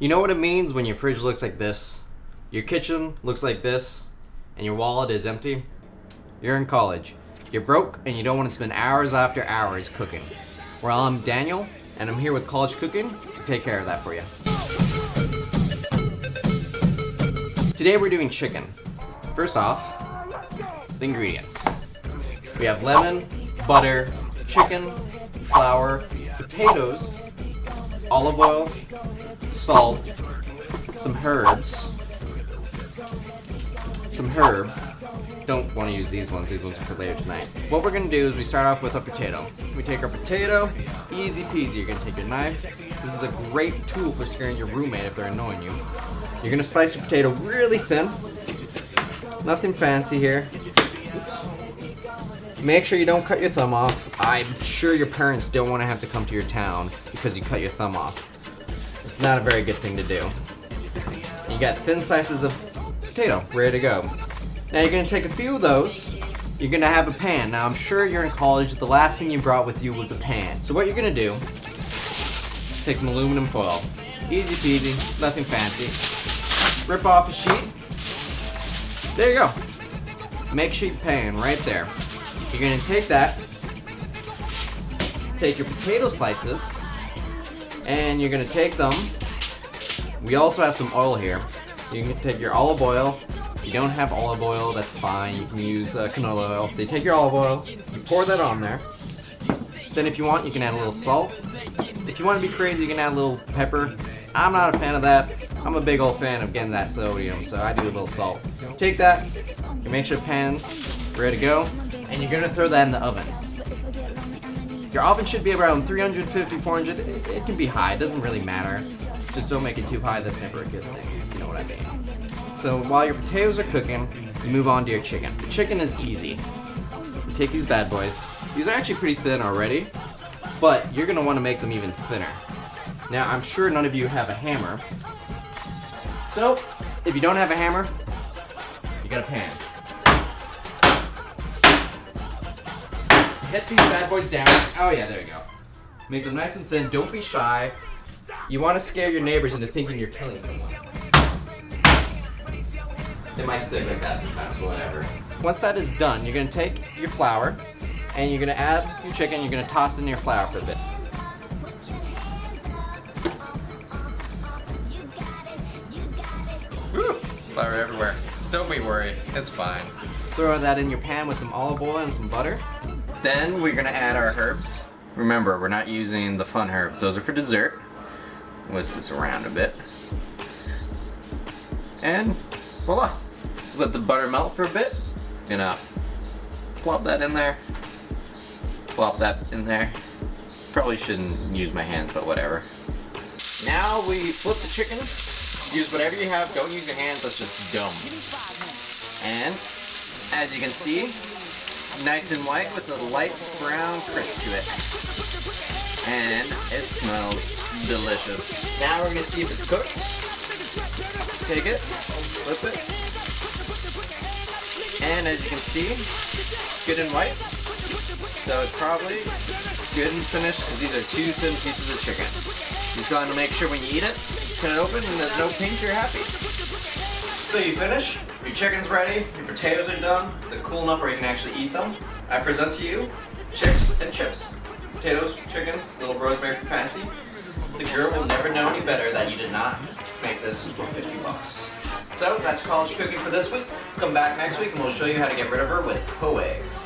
You know what it means when your fridge looks like this, your kitchen looks like this, and your wallet is empty? You're in college. You're broke and you don't want to spend hours after hours cooking. Well, I'm Daniel, and I'm here with College Cooking to take care of that for you. Today we're doing chicken. First off, the ingredients. We have lemon, butter, chicken, flour, potatoes, olive oil, salt, some herbs. Don't want to use these ones are for later tonight. What we're going to do is we start off with a potato. We take our potato, easy peasy. You're going to take your knife. This is a great tool for scaring your roommate if they're annoying you. You're going to slice your potato really thin. Nothing fancy here. Oops. Make sure you don't cut your thumb off. I'm sure your parents don't want to have to come to your town because you cut your thumb off. It's not a very good thing to do. You got thin slices of potato ready to go. Now you're going to take a few of those. You're going to have a pan. Now I'm sure you're in college. The last thing you brought with you was a pan. So what you're going to do, take some aluminum foil. Easy peasy, nothing fancy. Rip off a sheet. There you go. Makeshift pan right there. You're going to take that, take your potato slices, and you're going to take them. We also have some oil here. You can take your olive oil. If you don't have olive oil, that's fine. You can use canola oil. So you take your olive oil, you pour that on there. Then if you want, you can add a little salt. If you want to be crazy, you can add a little pepper. I'm not a fan of that. I'm a big old fan of getting that sodium, so I do a little salt. Take that, you make sure the pan's ready to go, and you're going to throw that in the oven. Your oven should be around 350, 400. It can be high, it doesn't really matter. Just don't make it too high, that's never a good thing, if you know what I mean. So while your potatoes are cooking, you move on to your chicken. The chicken is easy. You take these bad boys. These are actually pretty thin already, but you're going to want to make them even thinner. Now, I'm sure none of you have a hammer. So, if you don't have a hammer, you got a pan. Get these bad boys down. Oh yeah, there you go. Make them nice and thin. Don't be shy. You want to scare your neighbors into thinking you're killing someone. It might stick like that sometimes, but whatever. Once that is done, you're going to take your flour and you're going to add your chicken. You're going to toss in your flour for a bit. Woo! Flour everywhere. Don't be worried. It's fine. Throw that in your pan with some olive oil and some butter. Then we're going to add our herbs. Remember, we're not using the fun herbs. Those are for dessert. Whisk this around a bit. And voila. Just let the butter melt for a bit. Gonna plop that in there. Plop that in there. Probably shouldn't use my hands, but whatever. Now we flip the chicken. Use whatever you have. Don't use your hands. That's just dumb. And as you can see, it's nice and white with a light brown crisp to it. And it smells delicious. Now we're gonna see if it's cooked. Take it, flip it. And as you can see, it's good and white. So it's probably good and finished. These are two thin pieces of chicken. You just gotta make sure when you eat it, cut it open and there's no pink, you're happy. So you finish, your chicken's ready, your potatoes are done, they're cool enough where you can actually eat them. I present to you chicks and chips. Potatoes, chickens, little rosemary for fancy. The girl will never know any better that you did not make this for 50 bucks. So that's college cooking for this week. Come back next week and we'll show you how to get rid of her with hoe eggs.